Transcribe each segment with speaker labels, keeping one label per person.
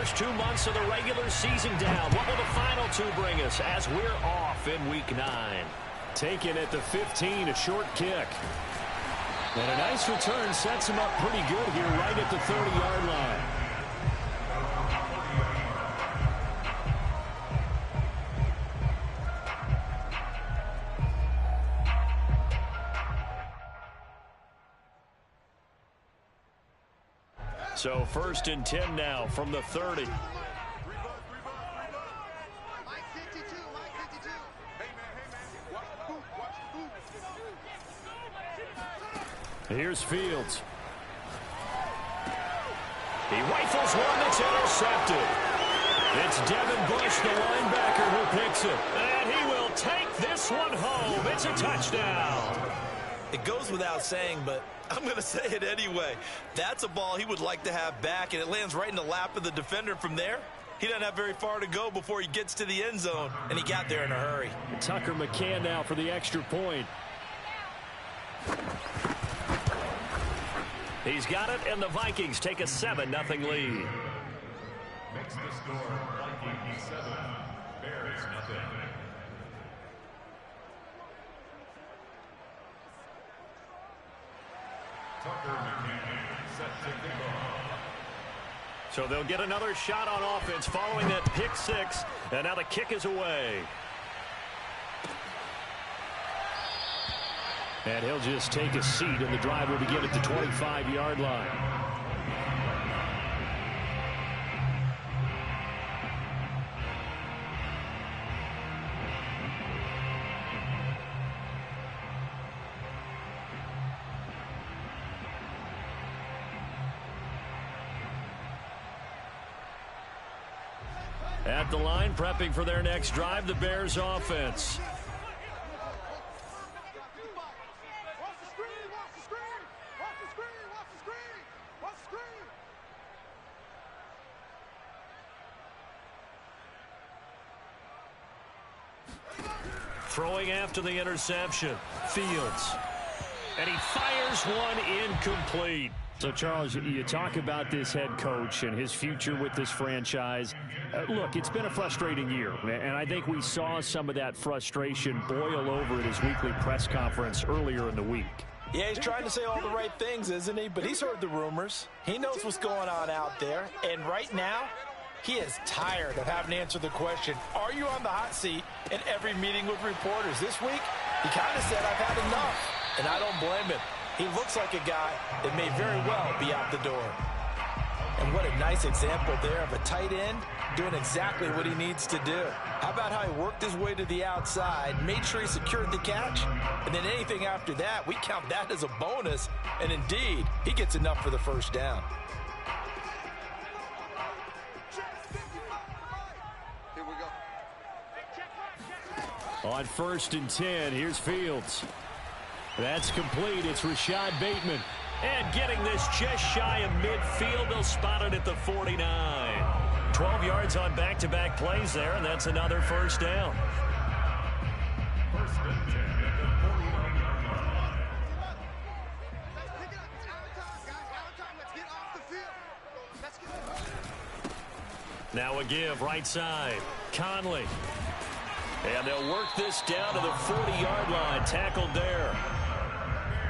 Speaker 1: first 2 months of the regular season down. What will the final two bring us as we're off in Week 9?
Speaker 2: Taken at the 15, a short kick. And a nice return sets him up pretty good here right at the 30-yard line.
Speaker 1: So 1st and 10 now from the 30. Here's Fields. He rifles one that's intercepted. It's Devin Bush, the linebacker, who picks it. And he will take this one home. It's a touchdown.
Speaker 3: It goes without saying, but I'm going to say it anyway. That's a ball he would like to have back, and it lands right in the lap of the defender from there. He doesn't have very far to go before he gets to the end zone, and he got there in a hurry.
Speaker 2: Tucker McCann now for the extra point.
Speaker 1: He's got it, and the Vikings take a 7-0 lead.
Speaker 4: Makes the score Vikings 7, Bears nothing. Tucker McCann set to kick off.
Speaker 1: So they'll get another shot on offense following that pick six, and now the kick is away.
Speaker 2: And he'll just take a seat, and the drive will begin at the 25-yard line.
Speaker 1: At the line, prepping for their next drive, the Bears offense. Throwing after the interception, Fields. And he fires one incomplete.
Speaker 2: So, Charles, you talk about this head coach and his future with this franchise. Look, it's been a frustrating year, and I think we saw some of that frustration boil over at his weekly press conference earlier in the week.
Speaker 3: Yeah, he's trying to say all the right things, isn't he? But he's heard the rumors. He knows what's going on out there. And right now, he is tired of having to answer the question, are you on the hot seat in every meeting with reporters? This week, he kind of said, I've had enough. And I don't blame him. He looks like a guy that may very well be out the door. And what a nice example there of a tight end doing exactly what he needs to do. How about how he worked his way to the outside, made sure he secured the catch, and then anything after that, we count that as a bonus. And indeed, he gets enough for the first down.
Speaker 2: On 1st and 10, here's Fields. That's complete. It's Rashad Bateman.
Speaker 1: And getting this just shy of midfield, they'll spot it at the 49. 12 yards on back-to-back plays there, and that's another first down.
Speaker 4: First and 10 at the 49-yard line.
Speaker 1: Now a give, right side. Conley. And they'll work this down to the 40-yard line, tackled there.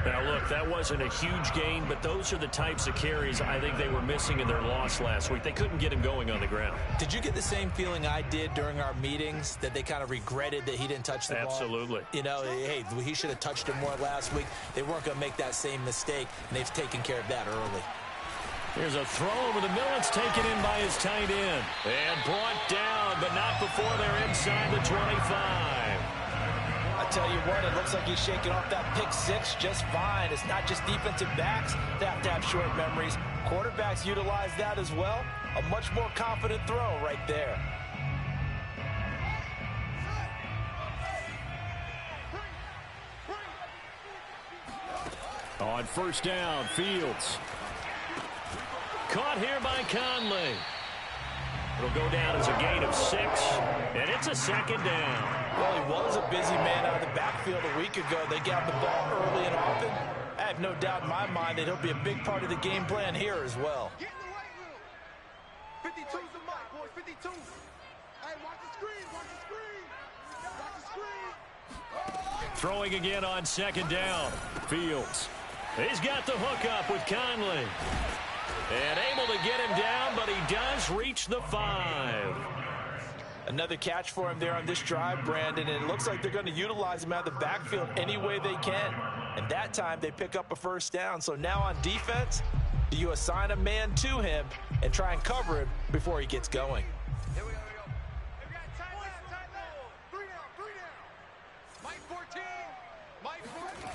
Speaker 1: Now, look, that wasn't a huge gain, but those are the types of carries I think they were missing in their loss last week. They couldn't get him going on the ground.
Speaker 3: Did you get the same feeling I did during our meetings, that they kind of regretted that he didn't touch the ball?
Speaker 1: Absolutely.
Speaker 3: You know, hey, he should have touched it more last week. They weren't going to make that same mistake, and they've taken care of that early.
Speaker 1: Here's a throw over the middle. It's taken in by his tight end. And brought down, but not before they're inside the 25.
Speaker 3: I tell you what, it looks like he's shaking off that pick six just fine. It's not just defensive backs that have to have short memories. Quarterbacks utilize that as well. A much more confident throw right there.
Speaker 2: On 1st down, Fields.
Speaker 1: Caught here by Conley. It'll go down as a gain of 6, and it's a second down.
Speaker 3: Well, he was a busy man out of the backfield a week ago. They got the ball early and often. I have no doubt in my mind that he'll be a big part of the game plan here as well.
Speaker 4: Get
Speaker 5: 52's the mic, boys. 52. Hey, watch the screen. Watch the screen. Watch the screen.
Speaker 2: Throwing again on second down. Fields. He's got the hookup with Conley. And able to get him down, but he does reach the 5.
Speaker 3: Another catch for him there on this drive, Brandon, and it looks like they're going to utilize him out of the backfield any way they can. And that time they pick up a first down. So now on defense, do you assign a man to him and try and cover him before he gets going?
Speaker 5: Here we go. We got tight left. 3 down. Mike 14. Mike 14.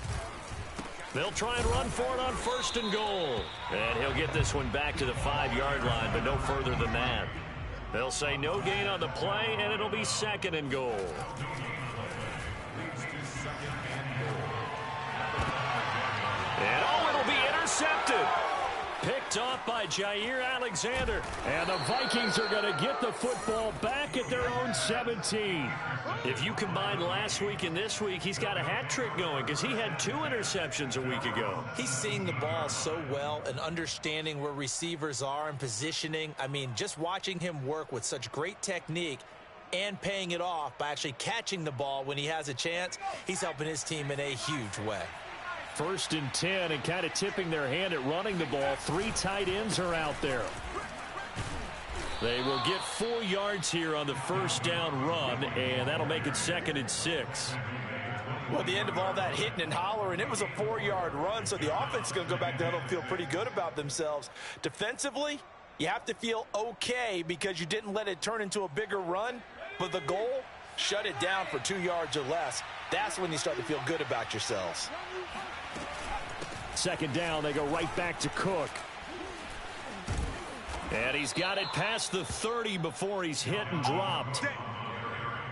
Speaker 2: They'll try and run for it on first and goal. And he'll get this one back to the 5-yard line, but no further than that. They'll say no gain on the play, and it'll be second and goal. And it'll be intercepted. Picked off by Jair Alexander. And the Vikings are going to get the football back at their own 17. If you combine last week and this week, he's got a hat trick going because he had 2 interceptions a week ago.
Speaker 3: He's seeing the ball so well and understanding where receivers are and positioning. I mean, just watching him work with such great technique and paying it off by actually catching the ball when he has a chance, he's helping his team in a huge way.
Speaker 2: First and 10, and kind of tipping their hand at running the ball. 3 tight ends are out there. They will get 4 yards here on the first down run, and that'll make it second and 6.
Speaker 3: Well, at the end of all that hitting and hollering, it was a 4-yard run, so the offense is going to go back there and feel pretty good about themselves. Defensively, you have to feel okay because you didn't let it turn into a bigger run, but the goal, shut it down for 2 yards or less. That's when you start to feel good about yourselves.
Speaker 2: Second down, they go right back to Cook. And he's got it past the 30 before he's hit and dropped.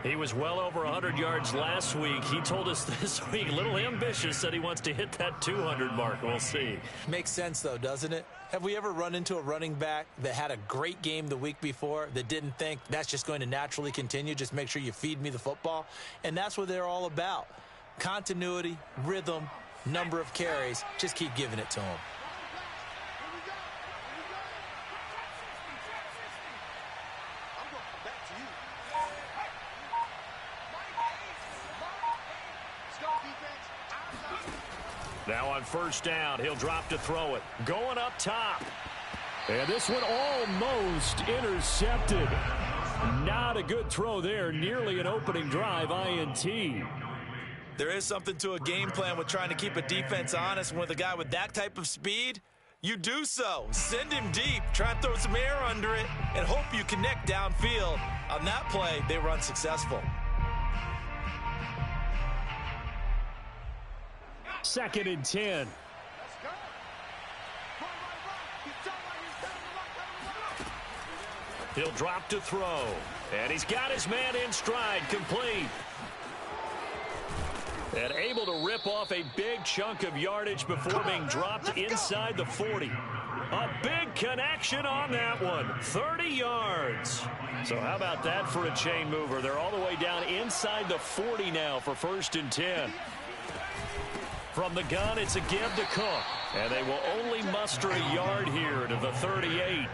Speaker 2: He was well over 100 yards last week. He told us this week, a little ambitious, said he wants to hit that 200 mark. We'll see.
Speaker 3: Makes sense, though, doesn't it? Have we ever run into a running back that had a great game the week before that didn't think that's just going to naturally continue? Just make sure you feed me the football. And that's what they're all about. Continuity, rhythm, number of carries. Just keep giving it to him.
Speaker 2: Now on first down, he'll drop to throw it. Going up top. And this one almost intercepted. Not a good throw there. Nearly an opening drive, INT.
Speaker 3: There is something to a game plan with trying to keep a defense honest. With a guy with that type of speed, you do so. Send him deep. Try and throw some air under it and hope you connect downfield. On that play, they were unsuccessful.
Speaker 2: Second and 10. He'll drop to throw. And he's got his man in stride, complete. And able to rip off a big chunk of yardage before being dropped inside the 40. A big connection on that one. 30 yards. So how about that for a chain mover? They're all the way down inside the 40 now for first and 10. From the gun, it's a give to Cook. And they will only muster a yard here to the 38.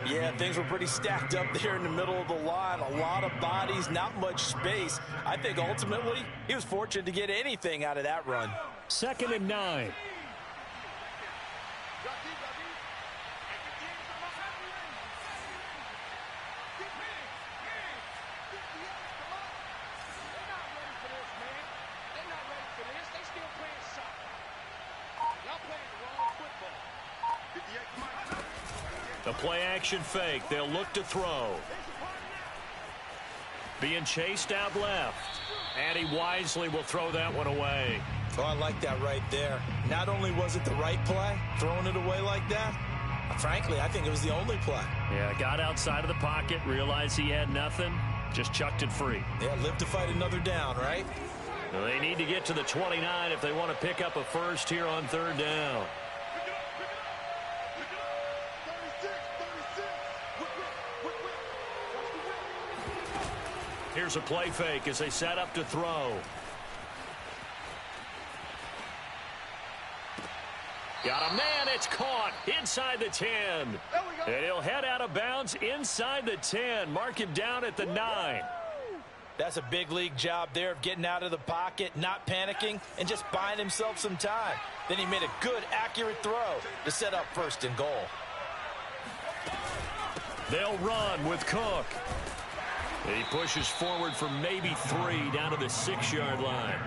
Speaker 3: Yeah, things were pretty stacked up there in the middle of the line. A lot of bodies, not much space. I think ultimately he was fortunate to get anything out of that run.
Speaker 2: Second and 9. The play-action fake. They'll look to throw. Being chased out left. And he wisely will throw that one away.
Speaker 3: Oh, I like that right there. Not only was it the right play, throwing it away like that, frankly, I think it was the only play.
Speaker 2: Yeah, got outside of the pocket, realized he had nothing, just chucked it free.
Speaker 3: Yeah, live to fight another down, right?
Speaker 2: Well, they need to get to the 29 if they want to pick up a first here on third down. Here's a play fake as they set up to throw.
Speaker 1: Got a man. It's caught inside the 10. And he'll head out of bounds inside the 10. Mark him down at the 9.
Speaker 3: That's a big league job there of getting out of the pocket, not panicking, and just buying himself some time. Then he made a good, accurate throw to set up 1st and goal.
Speaker 1: They'll run with Cook. He pushes forward for maybe 3 down to the 6-yard line.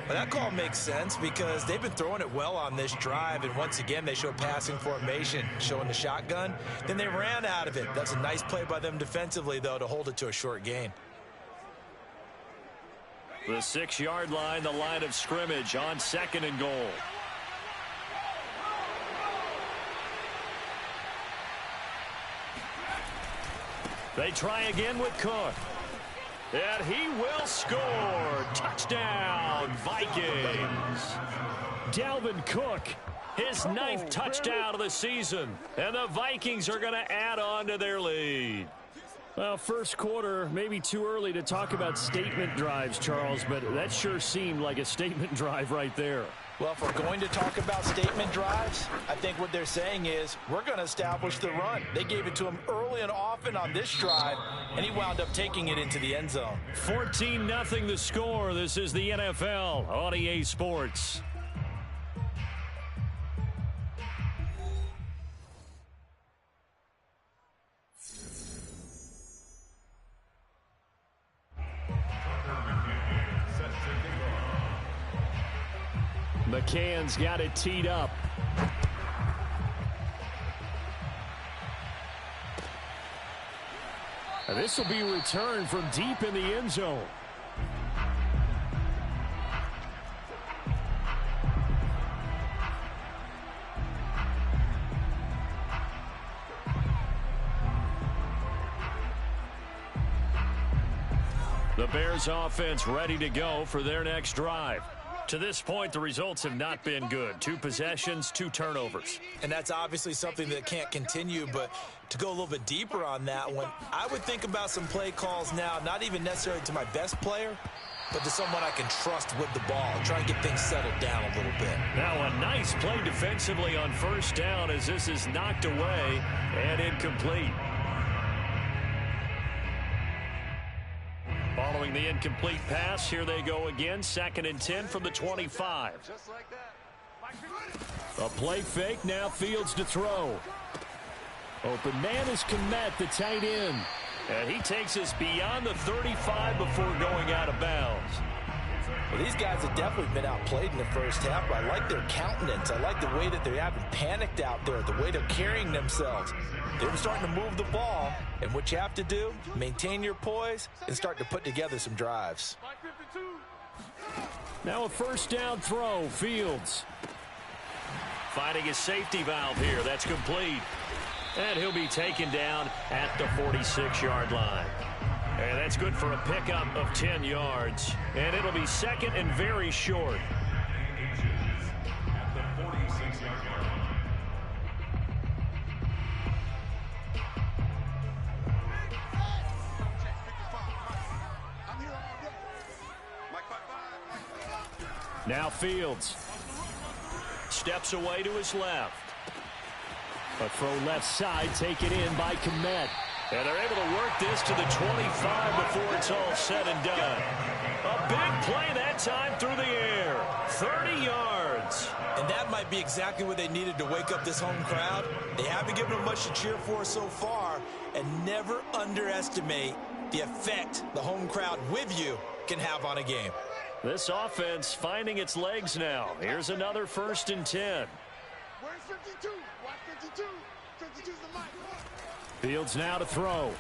Speaker 3: Well, that call makes sense because they've been throwing it well on this drive, and once again they show passing formation, showing the shotgun. Then they ran out of it. That's a nice play by them defensively, though, to hold it to a short gain.
Speaker 1: The 6-yard line, the line of scrimmage on 2nd and goal. They try again with Cook. And he will score. Touchdown, Vikings. Dalvin Cook, his 9th touchdown of the season. And the Vikings are going to add on to their lead.
Speaker 2: Well, first quarter, maybe too early to talk about statement drives, Charles, but that sure seemed like a statement drive right there.
Speaker 3: Well, if we're going to talk about statement drives, I think what they're saying is we're going to establish the run. They gave it to him early and often on this drive, and he wound up taking it into the end zone.
Speaker 1: 14-0 the score. This is the NFL on EA Sports.
Speaker 2: McCann's got it teed up. This will be returned from deep in the end zone.
Speaker 1: The Bears offense ready to go for their next drive. To this point, the results have not been good. 2 possessions, 2 turnovers.
Speaker 3: And that's obviously something that can't continue, but to go a little bit deeper on that one, I would think about some play calls now, not even necessarily to my best player, but to someone I can trust with the ball, try and get things settled down a little bit.
Speaker 1: Now a nice play defensively on 1st down as this is knocked away and incomplete. Following the incomplete pass, here they go again. 2nd and 10 from the 25.
Speaker 5: Just like that.
Speaker 2: A play fake, now Fields to throw. Open man is Kmet, the tight end.
Speaker 1: And he takes us beyond the 35 before going out of bounds.
Speaker 3: Well, these guys have definitely been outplayed in the first half, but I like their countenance. I like the way that they haven't panicked out there, the way they're carrying themselves. They're starting to move the ball, and what you have to do, maintain your poise and start to put together some drives.
Speaker 2: Now a 1st down throw, Fields.
Speaker 1: Finding a safety valve here. That's complete. And he'll be taken down at the 46-yard line. And that's good for a pickup of 10 yards. And it'll be 2nd and very short.
Speaker 4: At the 46-yard line.
Speaker 2: Now Fields.
Speaker 1: Steps away to his left.
Speaker 2: A throw left side, taken in by Kmet.
Speaker 1: And they're able to work this to the 25 before it's all said and done. A big play that time through the air. 30 yards.
Speaker 3: And that might be exactly what they needed to wake up this home crowd. They haven't given them much to cheer for so far. And never underestimate the effect the home crowd with you can have on a game.
Speaker 1: This offense finding its legs now. Here's another 1st and 10.
Speaker 5: Where's 52? Watch 52. 52's the mic.
Speaker 2: Fields now to throw.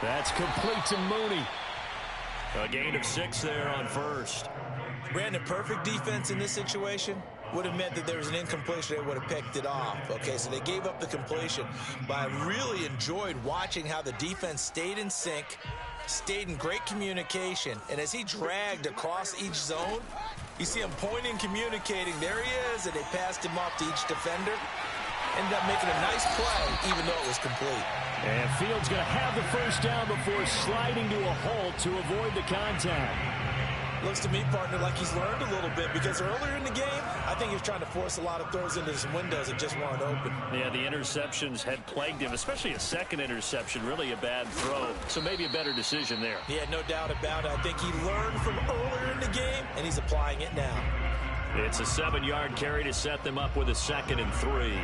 Speaker 2: That's complete to Mooney.
Speaker 1: A gain of 6 there on 1st.
Speaker 3: Brandon, perfect defense in this situation would have meant that there was an incompletion. They would have picked it off. Okay, so they gave up the completion. But I really enjoyed watching how the defense stayed in sync, stayed in great communication. And as he dragged across each zone, you see him pointing, communicating. There he is, and they passed him off to each defender. Ended up making a nice play, even though it was complete.
Speaker 2: And Fields going to have the 1st down before sliding to a halt to avoid the contact.
Speaker 3: Looks to me, partner, like he's learned a little bit because earlier in the game, I think he was trying to force a lot of throws into some windows that just weren't open.
Speaker 2: Yeah, the interceptions had plagued him, especially a second interception, really a bad throw. So maybe a better decision there.
Speaker 3: Yeah, no doubt about it. I think he learned from earlier in the game, and he's applying it now.
Speaker 1: It's a 7-yard carry to set them up with a 2nd and 3.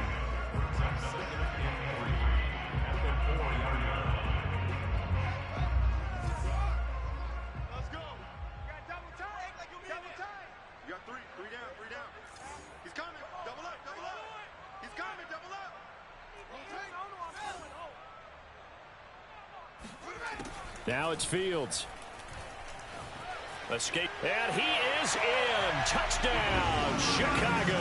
Speaker 2: Now it's Fields.
Speaker 1: Escape. And he is in. Touchdown, Chicago.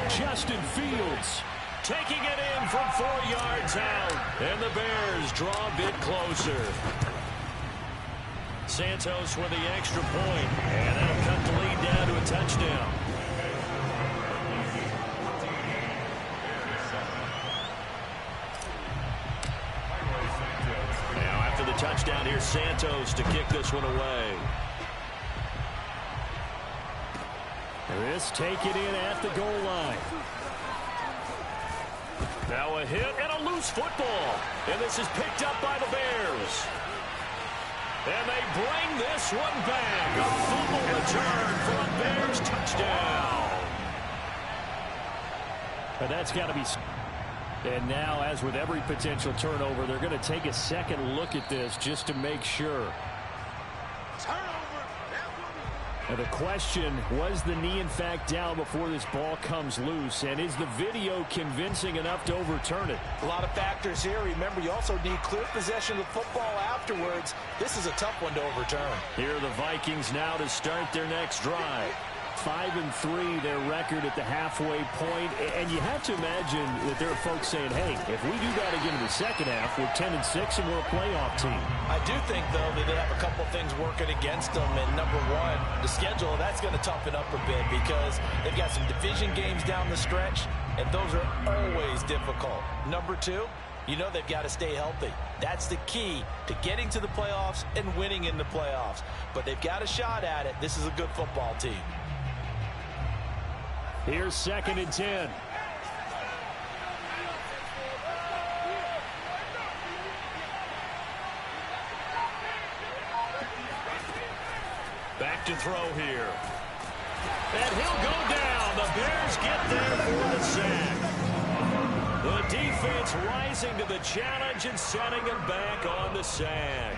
Speaker 2: Justin Fields
Speaker 1: Taking it in from 4 yards out. And the Bears draw a bit closer. Santos with the extra point. And that'll cut the lead down to a touchdown. Touchdown here, Santos to kick this one away.
Speaker 2: This taken in at the goal line.
Speaker 1: Now a hit and a loose football. And this is picked up by the Bears. And they bring this one back. A fumble return for a Bears touchdown.
Speaker 2: But that's got to be... And now, as with every potential turnover, they're going to take a second look at this just to make sure. And the question, was the knee in fact down before this ball comes loose? And is the video convincing enough to overturn it?
Speaker 3: A lot of factors here. Remember, you also need clear possession of the football afterwards. This is a tough one to overturn.
Speaker 1: Here are the Vikings now to start their next drive.
Speaker 2: 5-3, their record at the halfway point. And you have to imagine that there are folks saying, hey, if we do that again in the second half, we're 10-6 and we're a playoff team.
Speaker 3: I do think, though, that they have a couple of things working against them. And number one, the schedule, that's going to toughen up a bit because they've got some division games down the stretch, and those are always difficult. Number two, you know they've got to stay healthy. That's the key to getting to the playoffs and winning in the playoffs. But they've got a shot at it. This is a good football team.
Speaker 2: Here's 2nd and 10.
Speaker 1: Back to throw here. And he'll go down. The Bears get there for the sack. The defense rising to the challenge and setting him back on the sack.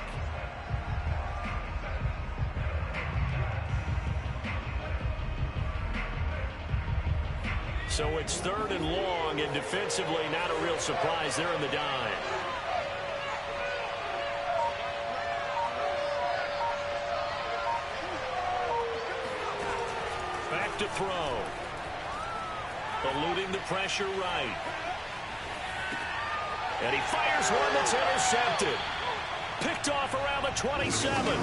Speaker 1: So it's 3rd and long, and defensively not a real surprise there in the dime. Back to throw. Eluding the pressure right. And he fires one that's intercepted. Picked off around the 27.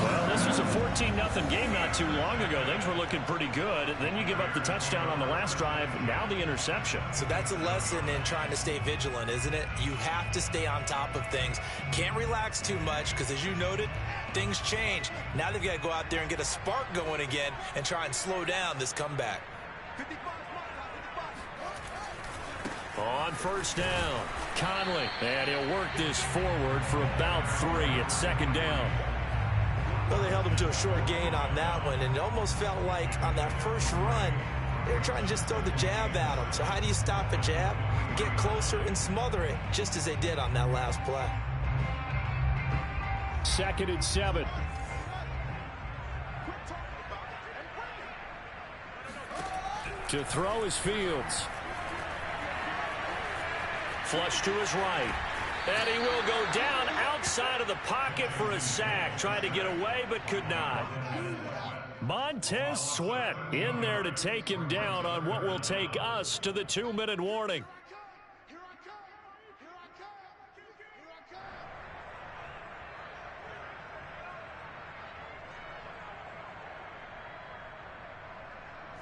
Speaker 1: Well, this was a 14-0 game not too long ago. Things were looking pretty good. Then you give up the touchdown on the last drive. Now the interception.
Speaker 3: So that's a lesson in trying to stay vigilant, isn't it? You have to stay on top of things. Can't relax too much because, as you noted, things change. Now they've got to go out there and get a spark going again and try and slow down this comeback.
Speaker 1: On 1st down, Conley. And he'll work this forward for about 3 at 2nd down.
Speaker 3: Well, they held him to a short gain on that one, and it almost felt like on that first run, they were trying to just throw the jab at him. So how do you stop a jab? Get closer and smother it, just as they did on that last play.
Speaker 2: 2nd and 7. To throw is Fields.
Speaker 1: Flush to his right. And he will go down outside of the pocket for a sack. Tried to get away, but could not. Montez Sweat in there to take him down on what will take us to the 2-minute warning.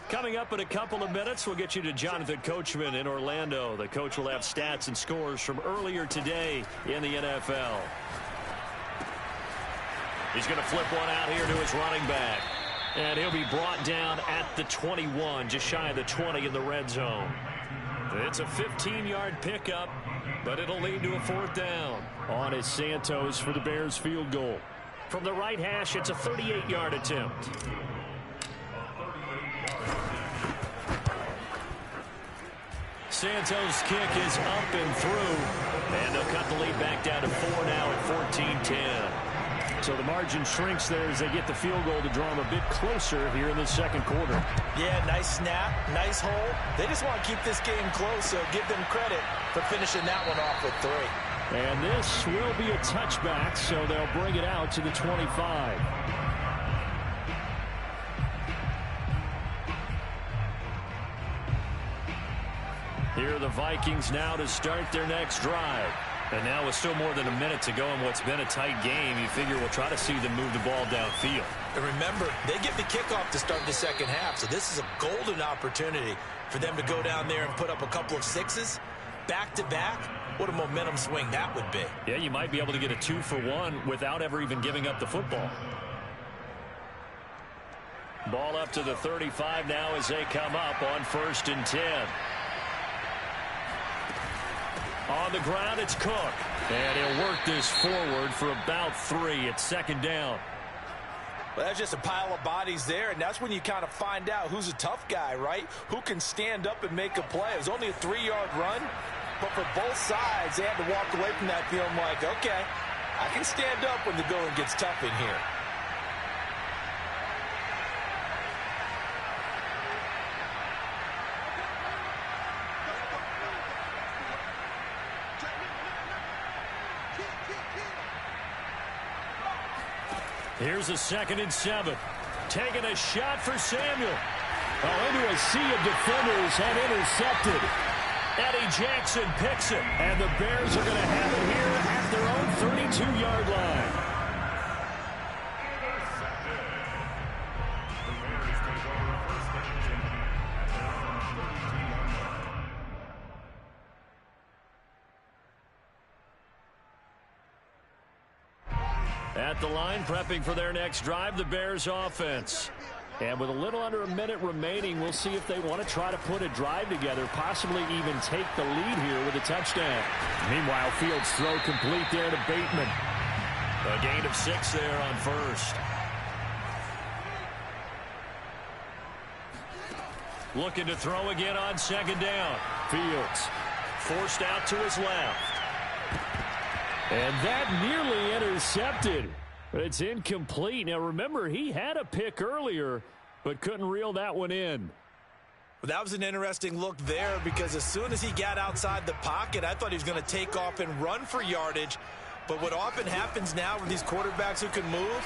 Speaker 1: Coming up in a couple of minutes, we'll get you to Jonathan Coachman in Orlando. The coach will have stats and scores from earlier today in the NFL. He's going to flip one out here to his running back. And he'll be brought down at the 21, just shy of the 20 in the red zone. It's a 15-yard pickup, but it'll lead to a 4th down.
Speaker 2: On is Santos for the Bears field goal.
Speaker 1: From the right hash, it's a 38-yard attempt. Santos' kick is up and through, and they'll cut the lead back down to 4 now at 14-10.
Speaker 2: So the margin shrinks there as they get the field goal to draw them a bit closer here in the second quarter.
Speaker 3: Yeah, nice snap, nice hole. They just want to keep this game close, so give them credit for finishing that one off with 3.
Speaker 2: And this will be a touchback, so they'll bring it out to the 25.
Speaker 1: Here are the Vikings now to start their next drive. And now with still more than a minute to go in what's been a tight game, you figure we'll try to see them move the ball downfield.
Speaker 3: And remember, they get the kickoff to start the second half, so this is a golden opportunity for them to go down there and put up a couple of 6s back-to-back. What a momentum swing that would be.
Speaker 1: Yeah, you might be able to get a 2-for-1 without ever even giving up the football. Ball up to the 35 now as they come up on 1st and 10. On the ground, it's Cook. And he'll work this forward for about 3. It's 2nd down.
Speaker 3: Well, that's just a pile of bodies there, and that's when you kind of find out who's a tough guy, right? Who can stand up and make a play. It was only a 3-yard run, but for both sides, they had to walk away from that feeling like, okay, I can stand up when the going gets tough in here.
Speaker 1: Here's a 2nd and 7. Taking a shot for Samuel.
Speaker 2: Into a sea of defenders and intercepted.
Speaker 1: Eddie Jackson picks it.
Speaker 2: And the Bears are going to have it here at their own 32-yard line.
Speaker 1: At the line, prepping for their next drive, the Bears offense.
Speaker 2: And with a little under a minute remaining, we'll see if they want to try to put a drive together, possibly even take the lead here with a touchdown. Meanwhile, Fields' throw complete there to Bateman.
Speaker 1: A gain of 6 there on 1st. Looking to throw again on 2nd down.
Speaker 2: Fields
Speaker 1: forced out to his left.
Speaker 2: And that nearly intercepted. But it's incomplete. Now, remember, he had a pick earlier, but couldn't reel that one in.
Speaker 3: Well, that was an interesting look there because as soon as he got outside the pocket, I thought he was going to take off and run for yardage. But what often happens now with these quarterbacks who can move,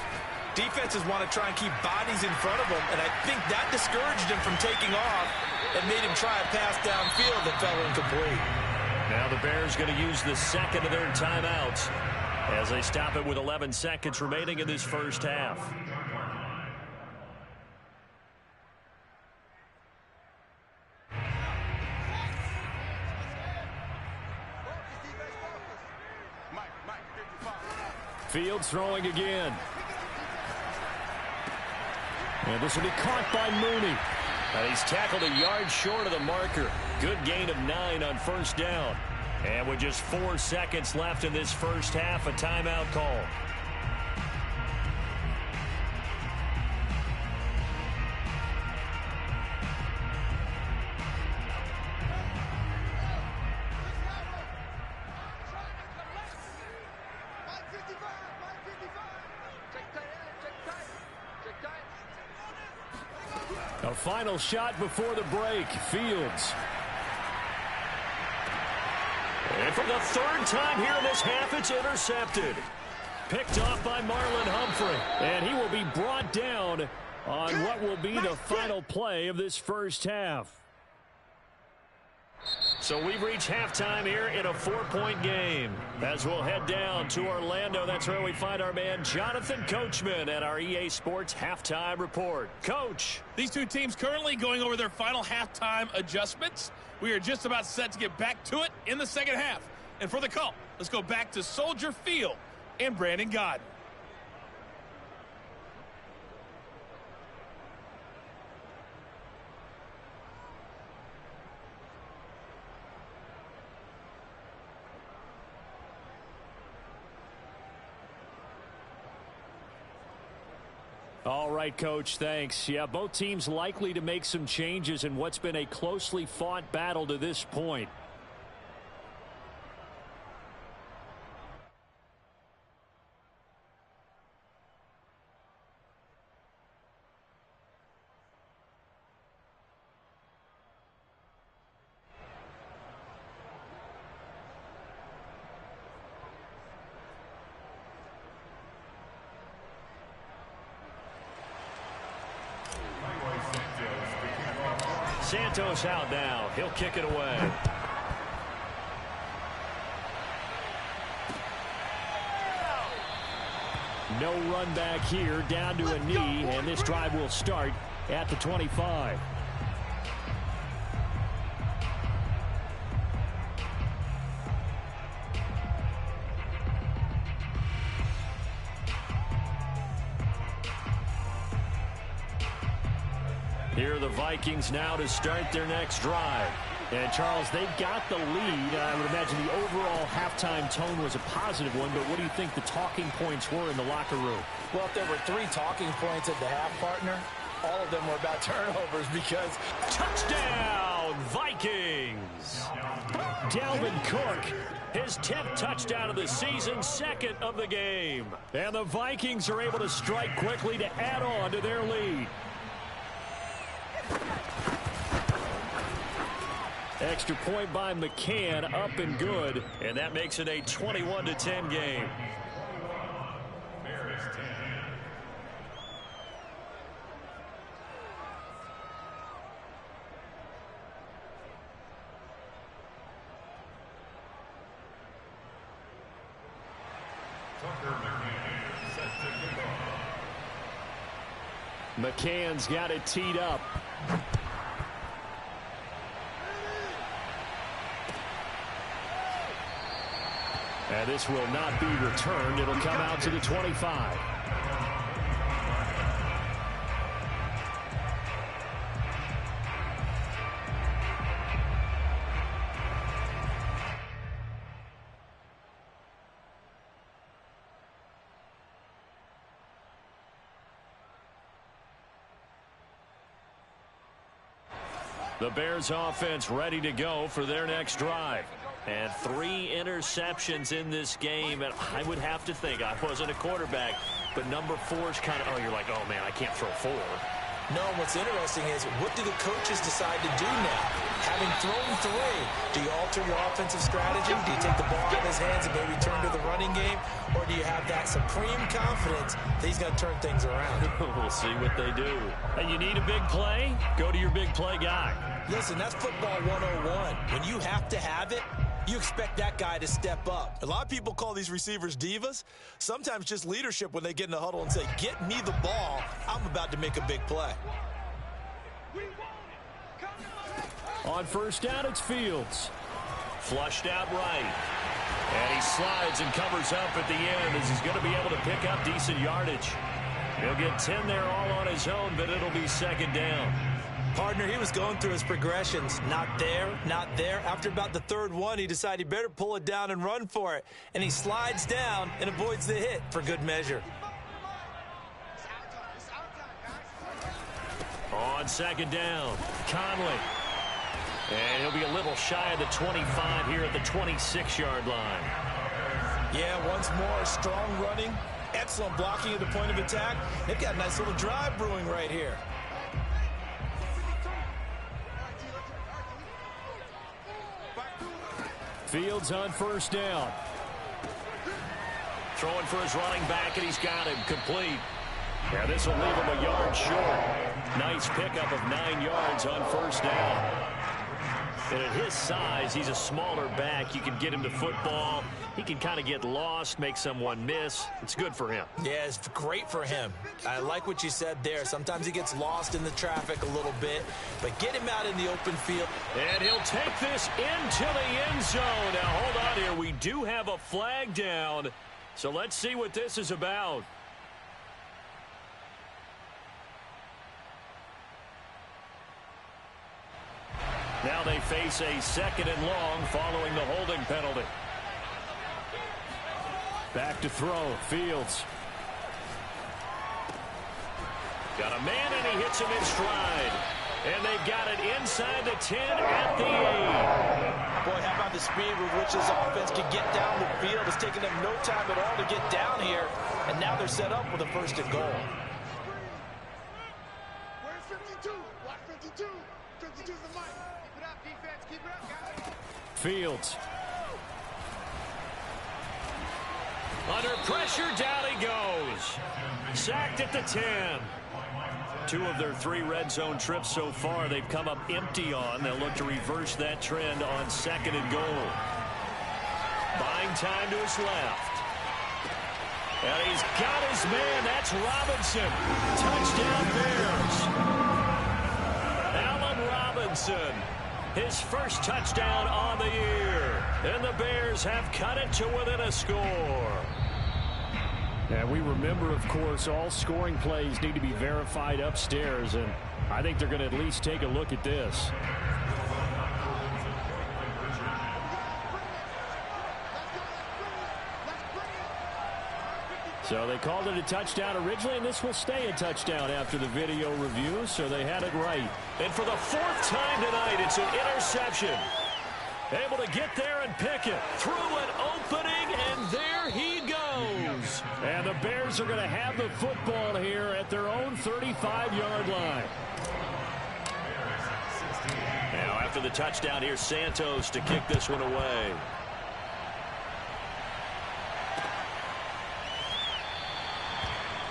Speaker 3: defenses want to try and keep bodies in front of them, and I think that discouraged him from taking off and made him try a pass downfield that fell incomplete.
Speaker 1: Now the Bears going to use the 2nd of their timeouts as they stop it with 11 seconds remaining in this first half.
Speaker 2: Fields throwing again. And this will be caught by Mooney.
Speaker 1: And he's tackled a yard short of the marker. Good gain of 9 on 1st down. And with just 4 seconds left in this first half, a timeout call.
Speaker 2: A final shot before the break. Fields.
Speaker 1: And for the 3rd time here in this half, it's intercepted. Picked off by Marlon Humphrey.
Speaker 2: And he will be brought down on what will be the final play of this first half.
Speaker 1: So we've reached halftime here in a 4-point game. As we'll head down to Orlando, that's where we find our man Jonathan Coachman at our EA Sports Halftime Report. Coach.
Speaker 6: These two teams currently going over their final halftime adjustments. We are just about set to get back to it in the second half. And for the call, let's go back to Soldier Field and Brandon Gaudin.
Speaker 2: All right, Coach, thanks. Yeah, both teams likely to make some changes in what's been a closely fought battle to this point. Santos out now. He'll kick it away. No run back here, down to a knee, and this drive will start at the 25. Here are the Vikings now to start their next drive. And, Charles, they've got the lead. I would imagine the overall halftime tone was a positive one, but what do you think the talking points were in the locker room?
Speaker 3: Well, if there were 3 talking points at the half, partner, all of them were about turnovers because...
Speaker 2: Touchdown, Vikings! Dalvin Cook, his 10th touchdown of the season, 2nd of the game. And the Vikings are able to strike quickly to add on to their lead. Extra point by McCann, up and good. And that makes it a 21-10 game. McCann's got it teed up. And this will not be returned. It'll come out to the 25. The Bears offense ready to go for their next drive. And 3 interceptions in this game, and I would have to think, I wasn't a quarterback, but number 4 is kind of, oh, you're like, oh, man, I can't throw 4.
Speaker 3: No, what's interesting is, what do the coaches decide to do now? Having thrown 3, do you alter your offensive strategy? Do you take the ball out of his hands and maybe turn to the running game? Or do you have that supreme confidence that he's going to turn things around?
Speaker 2: We'll see what they do. And you need a big play? Go to your big play guy.
Speaker 3: Listen, that's football 101. When you have to have it, you expect that guy to step up. A lot of people call these receivers divas. Sometimes just leadership when they get in the huddle and say, get me the ball. I'm about to make a big play.
Speaker 2: On first down, it's Fields.
Speaker 1: Flushed out right. And he slides and covers up at the end as he's going to be able to pick up decent yardage. He'll get 10 there all on his own, but it'll be 2nd down.
Speaker 3: Partner, he was going through his progressions. Not there, not there. After about the 3rd one, he decided he better pull it down and run for it. And he slides down and avoids the hit for good measure.
Speaker 1: On 2nd down, Conley. And he'll be a little shy of the 25 here at the 26-yard line.
Speaker 3: Yeah, once more, strong running, excellent blocking at the point of attack. They've got a nice little drive brewing right here.
Speaker 2: Fields on first down.
Speaker 1: Throwing for his running back, and he's got him complete. Yeah, this will leave him a yard short. Nice pickup of 9 yards on first down. And at his size, he's a smaller back. You can get him to football. He can kind of get lost, make someone miss. It's good for him.
Speaker 3: Yeah, it's great for him. I like what you said there. Sometimes he gets lost in the traffic a little bit, but get him out in the open field.
Speaker 1: And he'll take this into the end zone. Now, hold on here. We do have a flag down, so let's see what this is about. Now they face a 2nd and long following the holding penalty.
Speaker 2: Back to throw, Fields.
Speaker 1: Got a man, and he hits him in stride. And they've got it inside the 10 at the 8.
Speaker 3: Boy, how about the speed with which this offense can get down the field? It's taken them no time at all to get down here. And now they're set up with a first and goal.
Speaker 5: Where's 52? Watch 52. 52's the mic. Keep it up, defense. Keep it up, guys.
Speaker 2: Fields.
Speaker 1: Under pressure, down he goes. Sacked at the 10. 2 of their 3 red zone trips so far they've come up empty on. They'll look to reverse that trend on 2nd and goal. Buying time to his left. And he's got his man. That's Robinson. Touchdown Bears. Allen Robinson. His first touchdown on the year. And the Bears have cut it to within a score.
Speaker 2: And we remember, of course, all scoring plays need to be verified upstairs, and I think they're going to at least take a look at this. So they called it a touchdown originally, and this will stay a touchdown after the video review, so they had it right.
Speaker 1: And for the 4th time tonight, it's an interception. Able to get there and pick it through an opening, and there he goes.
Speaker 2: And the Bears are going to have the football here at their own 35-yard line.
Speaker 1: Now, after the touchdown, here's Santos to kick this one away.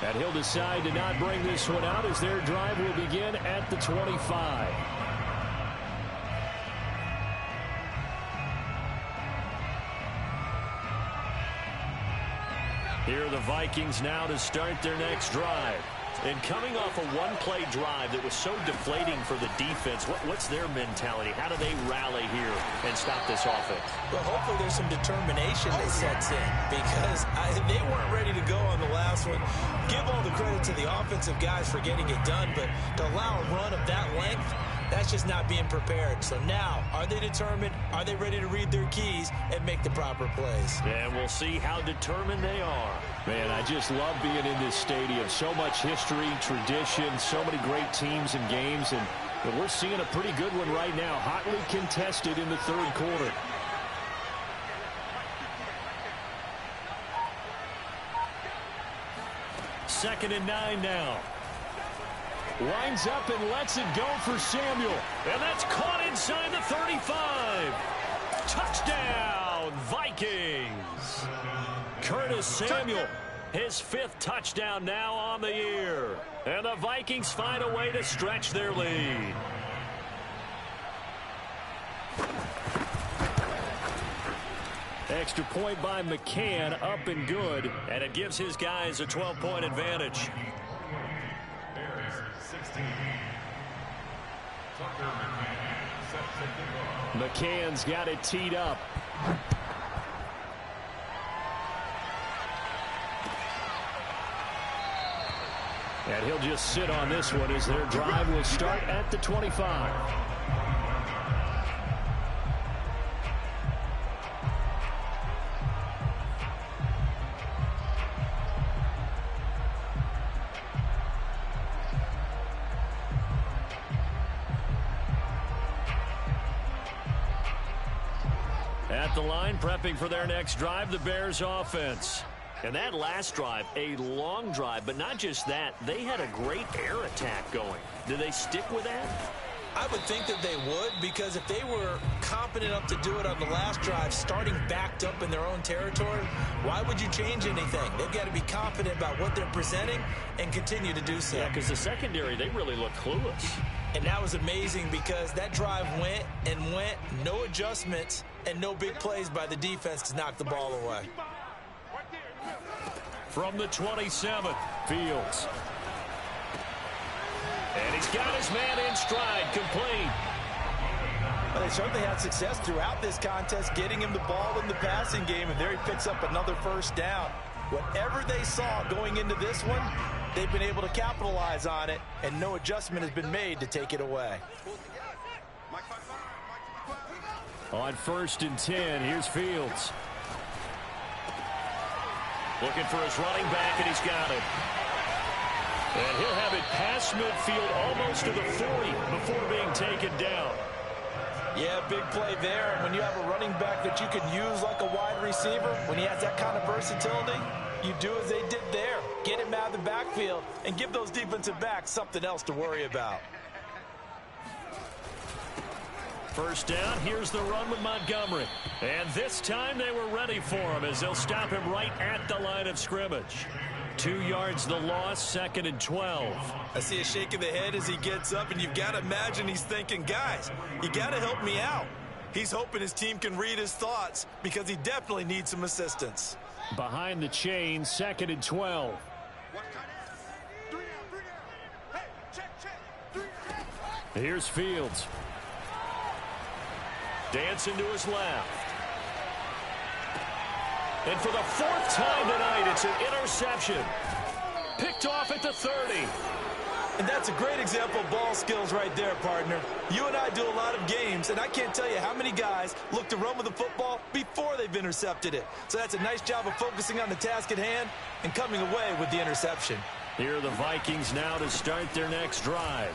Speaker 2: And he'll decide to not bring this one out as their drive will begin at the 25. Here are the Vikings now to start their next drive.
Speaker 1: And coming off a one-play drive that was so deflating for the defense, what's their mentality? How do they rally here and stop this offense?
Speaker 3: Well, hopefully there's some determination that sets in because they weren't ready to go on the last one. Give all the credit to the offensive guys for getting it done, but to allow a run of that length, that's just not being prepared. So now, are they determined? Are they ready to read their keys and make the proper plays?
Speaker 1: And we'll see how determined they are.
Speaker 2: Man, I just love being in this stadium. So much history, tradition, so many great teams and games, and we're seeing a pretty good one right now, hotly contested in the 3rd quarter. Second and 9 now. Lines up and lets it go for Samuel.
Speaker 1: And that's caught inside the 35. Touchdown, Vikings. Curtis Samuel, his 5th touchdown now on the year. And the Vikings find a way to stretch their lead.
Speaker 2: Extra point by McCann, up and good.
Speaker 1: And it gives his guys a 12-point advantage.
Speaker 2: McCann's got it teed up. And he'll just sit on this one as their drive will start at the 25.
Speaker 1: At the line, prepping for their next drive, the Bears offense. And that last drive, a long drive, but not just that. They had a great air attack going. Do they stick with that?
Speaker 3: I would think that they would, because if they were competent enough to do it on the last drive, starting backed up in their own territory, why would you change anything? They've got to be confident about what they're presenting and continue to do so.
Speaker 1: Yeah, because the secondary, they really look clueless.
Speaker 3: And that was amazing because that drive went and went, no adjustments, and no big plays by the defense to knock the ball away.
Speaker 1: From the 27th,
Speaker 2: Fields.
Speaker 1: And he's got his man in stride, complete.
Speaker 3: But they certainly had success throughout this contest, getting him the ball in the passing game, and there he picks up another first down. Whatever they saw going into this one, they've been able to capitalize on it, and no adjustment has been made to take it away.
Speaker 2: On 1st and 10, here's Fields.
Speaker 1: Looking for his running back, and he's got it. And he'll have it past midfield almost to the 40 before being taken down.
Speaker 3: Yeah, big play there. And when you have a running back that you can use like a wide receiver, when he has that kind of versatility, you do as they did there. Get him out of the backfield and give those defensive backs something else to worry about.
Speaker 1: First down, here's the run with Montgomery. And this time they were ready for him as they'll stop him right at the line of scrimmage. 2 yards the loss, 2nd and 12.
Speaker 3: I see a shake of the head as he gets up, and you've got to imagine he's thinking, guys, you got to help me out. He's hoping his team can read his thoughts because he definitely needs some assistance.
Speaker 2: Behind the chain, 2nd and 12. Here's Fields.
Speaker 1: Dancing to his left. And for the 4th time tonight, it's an interception. Picked off at the 30.
Speaker 3: And that's a great example of ball skills right there, partner. You and I do a lot of games, and I can't tell you how many guys look to run with the football before they've intercepted it. So that's a nice job of focusing on the task at hand and coming away with the interception.
Speaker 1: Here are the Vikings now to start their next drive.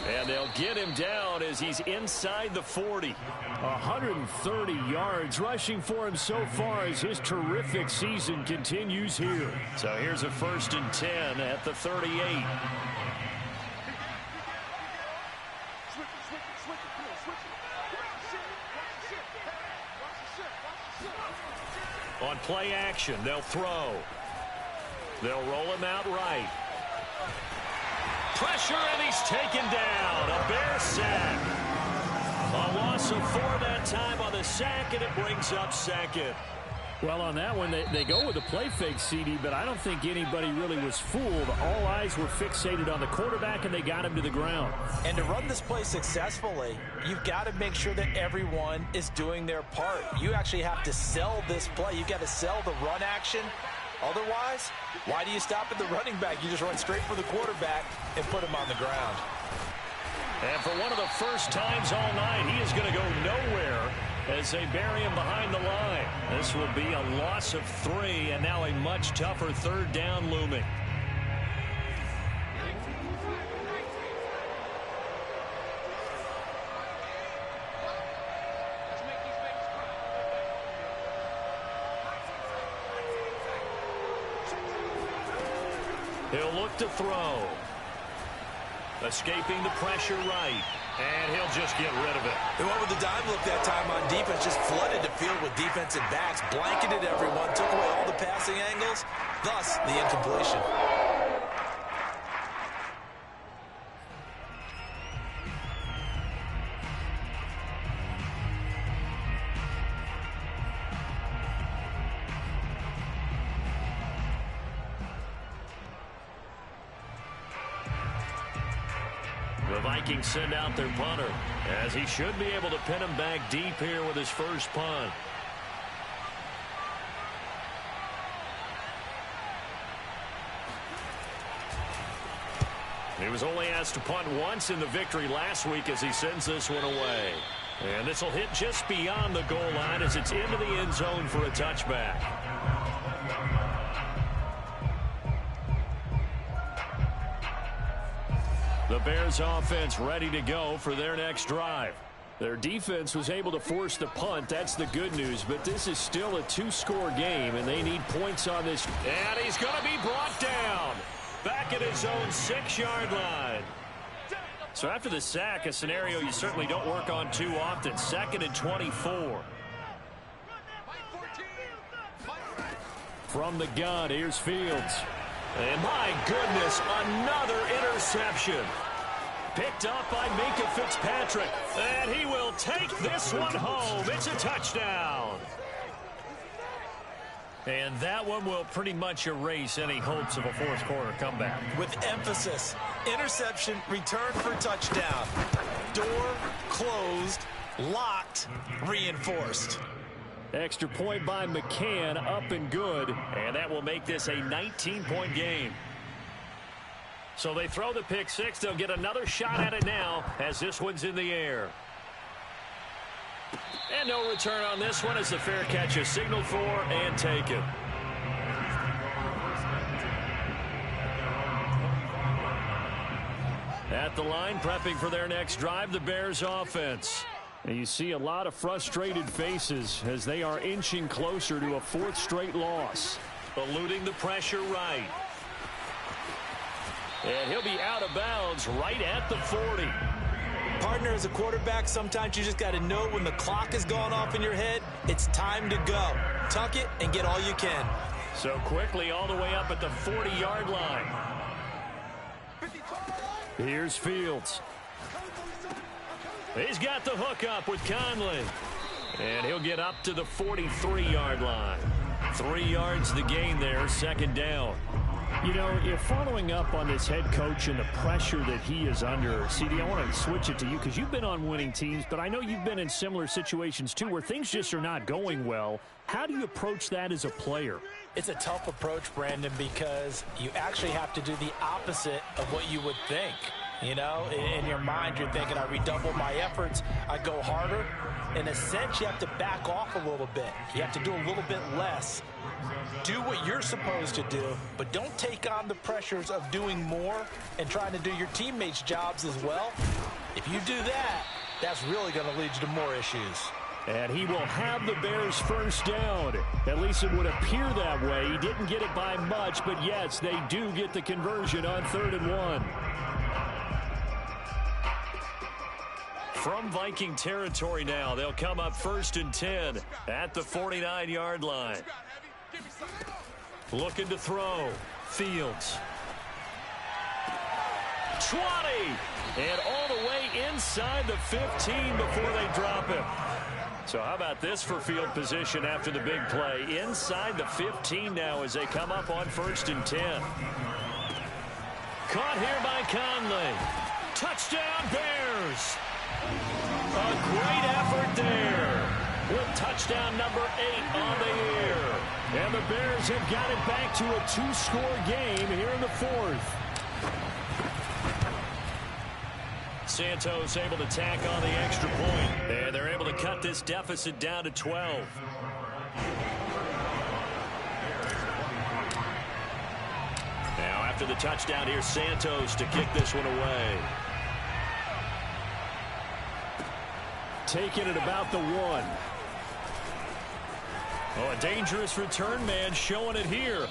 Speaker 1: And they'll get him down as he's inside the 40.
Speaker 2: 130 yards rushing for him so far as his terrific season continues here.
Speaker 1: So here's a 1st and 10 at the 38. On play action, they'll throw. They'll roll him out right. Pressure, and he's taken down. A Bear sack. A loss of 4 that time on the sack, and it brings up 2nd.
Speaker 2: Well, on that one, they go with a play fake, CD, but I don't think anybody really was fooled. All eyes were fixated on the quarterback, and they got him to the ground.
Speaker 3: And to run this play successfully, you've got to make sure that everyone is doing their part. You actually have to sell this play. You've got to sell the run action. Otherwise, why do you stop at the running back? You just run straight for the quarterback and put him on the ground.
Speaker 1: And for one of the first times all night, he is going to go nowhere as they bury him behind the line. This will be a loss of 3, and now a much tougher 3rd down looming. He'll look to throw. Escaping the pressure right. And he'll just get rid of it.
Speaker 3: They went with the dime look that time on defense. Just flooded the field with defensive backs. Blanketed everyone. Took away all the passing angles. Thus, the incompletion.
Speaker 1: The Vikings send out their punter, as he should be able to pin him back deep here with his first punt. He was only asked to punt once in the victory last week as he sends this one away. And this will hit just beyond the goal line as it's into the end zone for a touchback. The Bears offense ready to go for their next drive.
Speaker 2: Their defense was able to force the punt. That's the good news. But this is still a 2-score game, and they need points on this.
Speaker 1: And he's going to be brought down back at his own 6-yard line. So after the sack, a scenario you certainly don't work on too often. 2nd and 24.
Speaker 2: From the gun, here's Fields.
Speaker 1: And my goodness, another interception. Picked up by Minkah Fitzpatrick. And he will take this one home. It's a touchdown. And that one will pretty much erase any hopes of a fourth-quarter comeback.
Speaker 3: With emphasis, interception, return for touchdown. Door closed, locked, reinforced.
Speaker 2: Extra point by McCann, up and good.
Speaker 1: And that will make this a 19-point game. So they throw the pick six. They'll get another shot at it now as this one's in the air. And no return on this one as the fair catch is signaled for and taken. At the line, prepping for their next drive, the Bears offense.
Speaker 2: And you see a lot of frustrated faces as they are inching closer to a fourth straight loss.
Speaker 1: Eluding the pressure right. And he'll be out of bounds right at the 40.
Speaker 3: Partner, as a quarterback, sometimes you just got to know when the clock is going off in your head, it's time to go. Tuck it and get all you can.
Speaker 1: So quickly all the way up at the 40-yard line.
Speaker 2: Here's Fields.
Speaker 1: He's got the hook up with Conley. And he'll get up to the 43-yard line. 3 yards the gain there, second down.
Speaker 2: You know, you're following up on this head coach and the pressure that he is under. CD, I want to switch it to you because you've been on winning teams, but I know you've been in similar situations too where things just are not going well. How do you approach that as a player?
Speaker 3: It's a tough approach, Brandon, because you actually have to do the opposite of what you would think. You know, in your mind, you're thinking, I redouble my efforts, I go harder. In a sense, you have to back off a little bit. You have to do a little bit less. Do what you're supposed to do, but don't take on the pressures of doing more and trying to do your teammates' jobs as well. If you do that, that's really going to lead you to more issues.
Speaker 2: And he will have the Bears first down. At least it would appear that way. He didn't get it by much, but yes, they do get the conversion on 3rd and 1.
Speaker 1: From Viking territory now, they'll come up 1st and 10 at the 49-yard line. Looking to throw. Fields. 20. And all the way inside the 15 before they drop him. So how about this for field position after the big play? Inside the 15 now as they come up on 1st and 10. Caught here by Conley. Touchdown, Bears. A great effort there with touchdown number 8 on the year.
Speaker 2: And the Bears have got it back to a 2-score game here in the 4th.
Speaker 1: Santos able to tack on the extra point. And they're able to cut this deficit down to 12. Now after the touchdown, here's Santos to kick this one away.
Speaker 2: Taking it about the 1.
Speaker 1: Oh, a dangerous return man showing it here.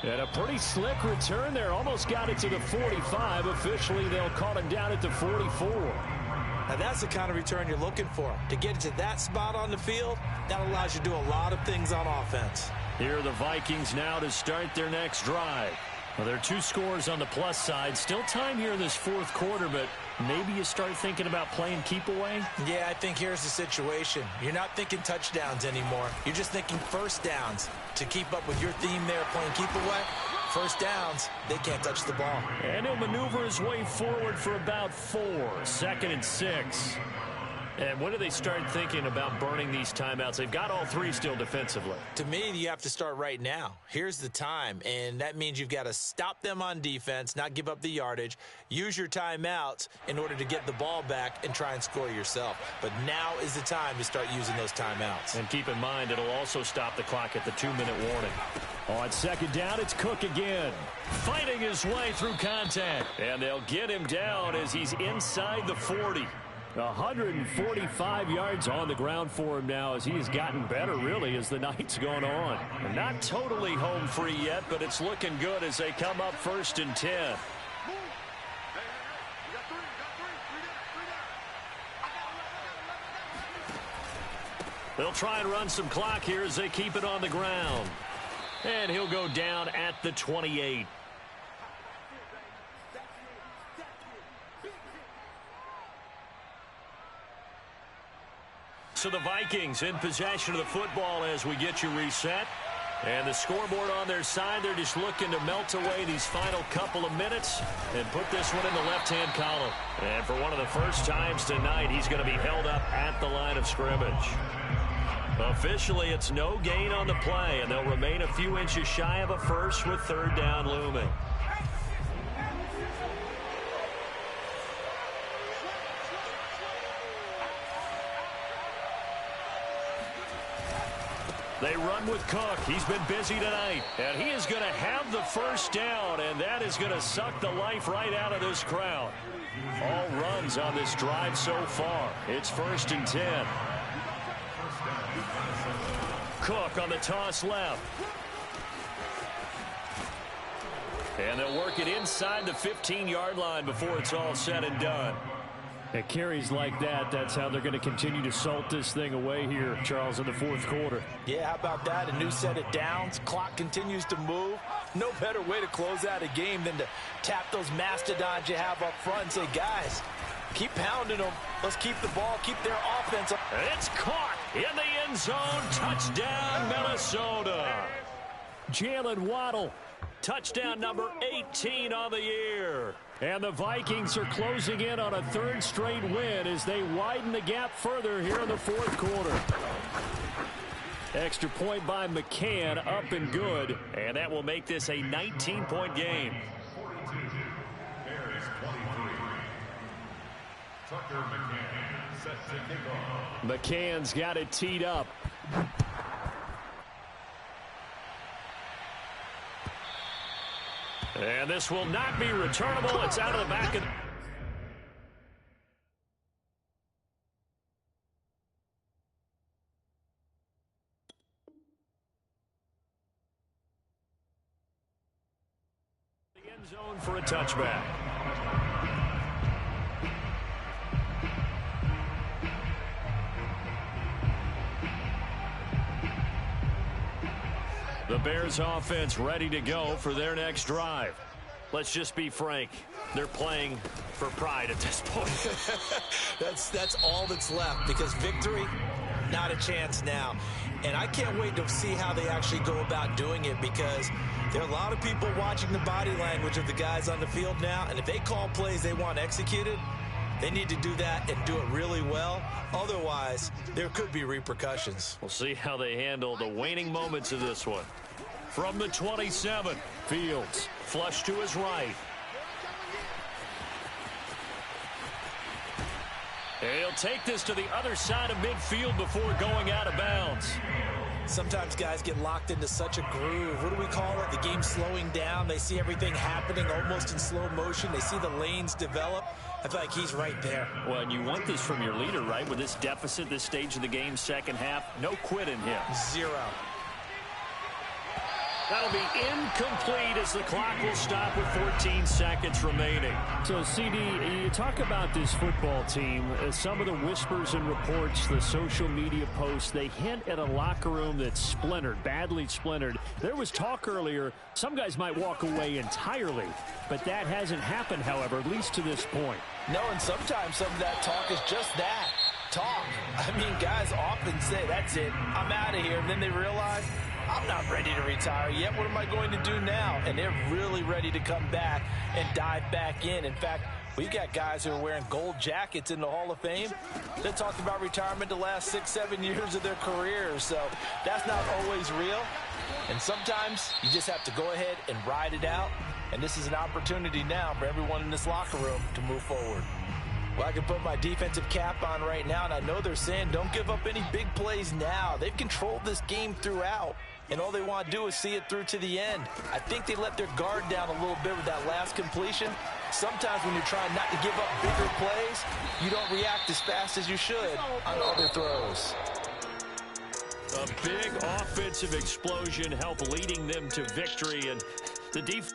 Speaker 2: And a pretty slick return there. Almost got it to the 45. Officially, they'll call it down at the 44.
Speaker 3: Now, that's the kind of return you're looking for. To get it to that spot on the field, that allows you to do a lot of things on offense.
Speaker 1: Here are the Vikings now to start their next drive. Well, there are 2 scores on the plus side. Still time here in this 4th quarter, but maybe you start thinking about playing keep away?
Speaker 3: Yeah, I think here's the situation. You're not thinking touchdowns anymore. You're just thinking first downs. To keep up with your theme there, playing keep away, first downs, they can't touch the ball.
Speaker 1: And he'll maneuver his way forward for about 4. 2nd and 6. And when do they start thinking about burning these timeouts? They've got all 3 still defensively.
Speaker 3: To me, you have to start right now. Here's the time, and that means you've got to stop them on defense, not give up the yardage, use your timeouts in order to get the ball back and try and score yourself. But now is the time to start using those timeouts.
Speaker 1: And keep in mind, it'll also stop the clock at the 2-minute warning.
Speaker 2: On 2nd down, it's Cook again.
Speaker 1: Fighting his way through contact. And they'll get him down as he's inside the 40.
Speaker 2: 145 yards on the ground for him now as he has gotten better, really, as the night's gone on.
Speaker 1: Not totally home free yet, but it's looking good as they come up 1st and 10. They'll try and run some clock here as they keep it on the ground. And he'll go down at the 28. So the Vikings in possession of the football as we get you reset. And the scoreboard on their side, they're just looking to melt away these final couple of minutes and put this one in the left-hand column. And for one of the first times tonight, he's going to be held up at the line of scrimmage. Officially, it's no gain on the play, and they'll remain a few inches shy of a first with 3rd down looming. They run with Cook. He's been busy tonight. And he is going to have the first down, and that is going to suck the life right out of this crowd. All runs on this drive so far. It's 1st and 10. Cook on the toss left. And they'll work it inside the 15-yard line before it's all said and done.
Speaker 2: At carries like that, that's how they're going to continue to salt this thing away here, Charles, in the 4th quarter.
Speaker 3: Yeah, how about that? A new set of downs. Clock continues to move. No better way to close out a game than to tap those mastodons you have up front and say, guys, keep pounding them. Let's keep the ball, keep their offense up.
Speaker 1: It's caught in the end zone. Touchdown, Minnesota.
Speaker 2: Jalen Waddle.
Speaker 1: Touchdown number 18 on the year.
Speaker 2: And the Vikings are closing in on a 3rd straight win as they widen the gap further here in the 4th quarter. Extra point by McCann, up and good.
Speaker 1: And that will make this a 19-point game.
Speaker 4: 42, Bears 23. Tucker McCann set to kick off.
Speaker 2: McCann's got it teed up.
Speaker 1: And this will not be returnable. It's out of the back of the end zone for a touchback. The Bears offense ready to go for their next drive. Let's just be frank. They're playing for pride at this point.
Speaker 3: That's all that's left, because victory, not a chance now. And I can't wait to see how they actually go about doing it, because there are a lot of people watching the body language of the guys on the field now, and if they call plays they want executed, they need to do that and do it really well. Otherwise, there could be repercussions.
Speaker 1: We'll see how they handle the waning moments of this one. From the 27, Fields flush to his right. He'll take this to the other side of midfield before going out of bounds.
Speaker 3: Sometimes guys get locked into such a groove. What do we call it? The game slowing down. They see everything happening almost in slow motion. They see the lanes develop. I feel like he's right there.
Speaker 1: Well, and you want this from your leader, right? With this deficit, this stage of the game, second half, no quit in him.
Speaker 3: 0.
Speaker 1: That'll be incomplete as the clock will stop with 14 seconds remaining.
Speaker 2: So, CD, you talk about this football team. Some of the whispers and reports, the social media posts, they hint at a locker room that's splintered, badly splintered. There was talk earlier, some guys might walk away entirely, but that hasn't happened, however, at least to this point.
Speaker 3: No, and sometimes some of that talk is just that, talk. I mean, guys often say, that's it, I'm out of here, and then they realize, I'm not ready to retire yet. What am I going to do now? And they're really ready to come back and dive back in. In fact, we've got guys who are wearing gold jackets in the Hall of Fame. They talked about retirement the last 6-7 years of their careers. So that's not always real. And sometimes you just have to go ahead and ride it out. And this is an opportunity now for everyone in this locker room to move forward. Well, I can put my defensive cap on right now, and I know they're saying don't give up any big plays now. They've controlled this game throughout, and all they want to do is see it through to the end. I think they let their guard down a little bit with that last completion. Sometimes when you're trying not to give up bigger plays, you don't react as fast as you should on other throws.
Speaker 1: A big offensive explosion helped leading them to victory, and the defense